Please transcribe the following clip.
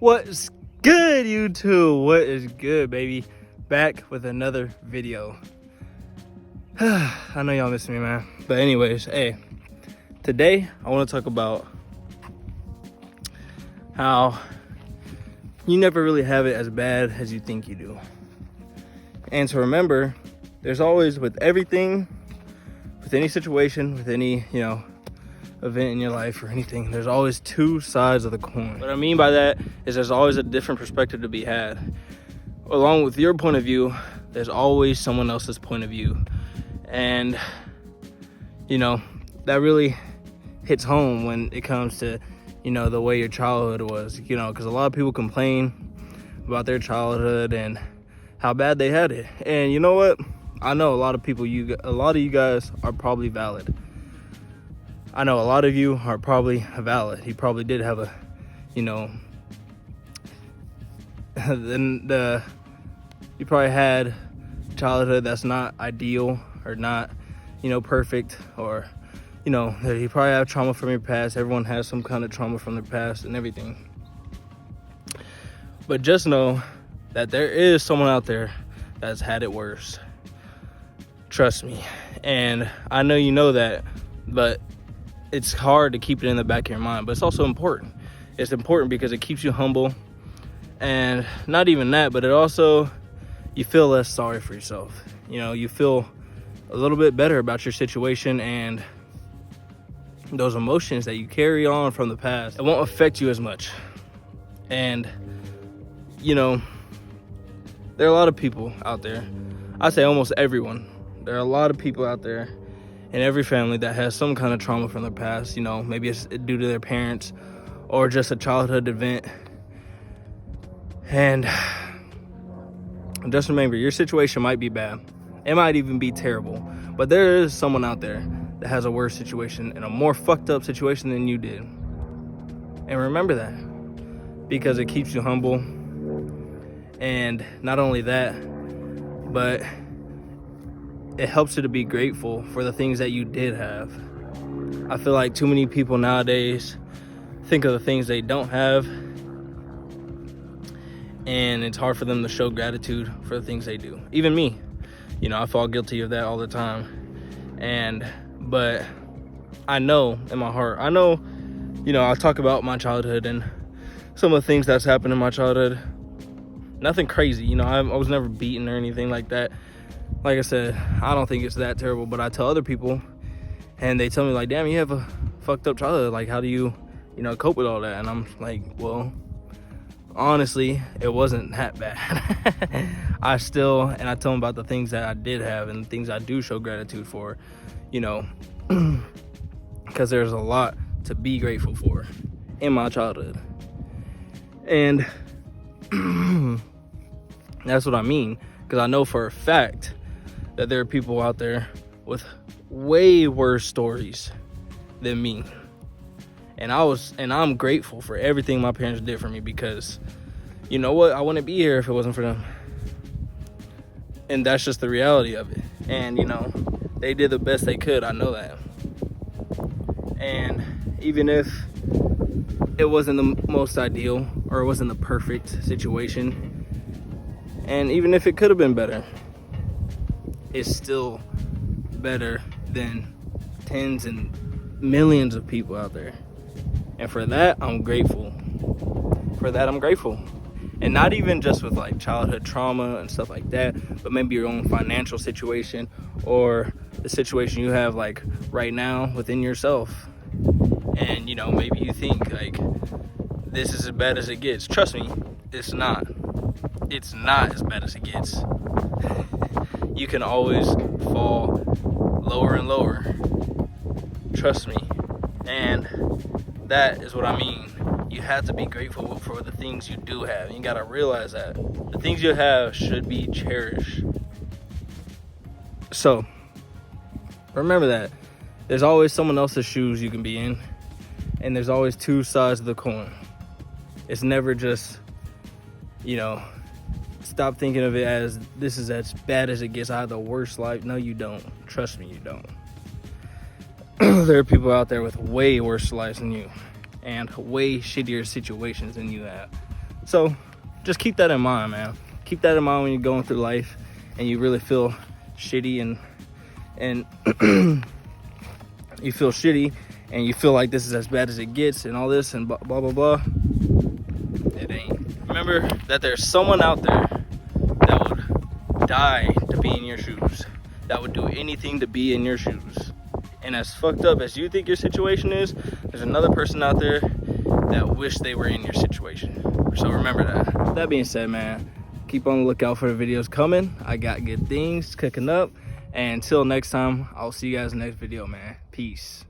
What's good, YouTube? What is good, baby? Back with another video. I know y'all miss me, man. But anyways, hey, today I want to talk about how you never really have it as bad as you think you do. And to remember, there's always, with everything, with any situation, with any, event in your life or anything, there's always two sides of the coin. What I mean by that is there's always a different perspective to be had. Along with your point of view, there's always someone else's point of view. And, that really hits home when it comes to, the way your childhood was, because a lot of people complain about their childhood and how bad they had it. And you know what? I know a lot of you guys are probably valid. I know a lot of you are probably valid. You probably did have a, you probably had childhood that's not ideal or not, perfect, or, you probably have trauma from your past. Everyone has some kind of trauma from their past and everything. But just know that there is someone out there that's had it worse. Trust me. And I know you know that, but it's hard to keep it in the back of your mind, but it's also important. It's important because it keeps you humble, and not even that, but it also, you feel less sorry for yourself. You feel a little bit better about your situation, and those emotions that you carry on from the past, it won't affect you as much. And, there are a lot of people out there. I say almost everyone. There are a lot of people out there in every family that has some kind of trauma from their past. Maybe it's due to their parents or just a childhood event. And just remember, your situation might be bad. It might even be terrible. But there is someone out there that has a worse situation and a more fucked up situation than you did. And remember that, because it keeps you humble. And not only that, but it helps you to be grateful for the things that you did have. I feel like too many people nowadays think of the things they don't have, and it's hard for them to show gratitude for the things they do. Even me, I fall guilty of that all the time. But I know in my heart, I talk about my childhood and some of the things that's happened in my childhood. Nothing crazy, I was never beaten or anything like that. Like I said, I don't think it's that terrible, but I tell other people, and they tell me, like, damn, you have a fucked up childhood. Like, how do you, cope with all that? And I'm like, well, honestly, it wasn't that bad. I tell them about the things that I did have and the things I do show gratitude for, because there's a lot to be grateful for in my childhood. And that's what I mean, because I know for a fact that there are people out there with way worse stories than me. And I'm grateful for everything my parents did for me, because you know what? I wouldn't be here if it wasn't for them. And that's just the reality of it. And they did the best they could. I know that. And even if it wasn't the most ideal, or it wasn't the perfect situation, and even if it could have been better, it's still better than tens and millions of people out there. And for that, I'm grateful. And not even just with like childhood trauma and stuff like that, but maybe your own financial situation, or the situation you have like right now within yourself. And maybe you think like, this is as bad as it gets. Trust me, it's not. It's not as bad as it gets. You can always fall lower and lower. Trust me. And that is what I mean. You have to be grateful for the things you do have. You gotta realize that the things you have should be cherished. So remember that there's always someone else's shoes you can be in, and there's always two sides of the coin. It's never just, stop thinking of it as this is as bad as it gets. I have the worst life. No, you don't. Trust me, you don't. There are people out there with way worse lives than you, and way shittier situations than you have. So just keep that in mind, man. Keep that in mind when you're going through life and you really feel shitty and you feel shitty and you feel like this is as bad as it gets and all this and blah blah blah. It ain't. Remember that there's someone out there that would die to be in your shoes, that would do anything to be in your shoes. And as fucked up as you think your situation is, there's another person out there that wish they were in your situation. So remember that. That being said, man, keep on the lookout for the videos coming. I got good things cooking up. And until next time, I'll see you guys in the next video, man. Peace.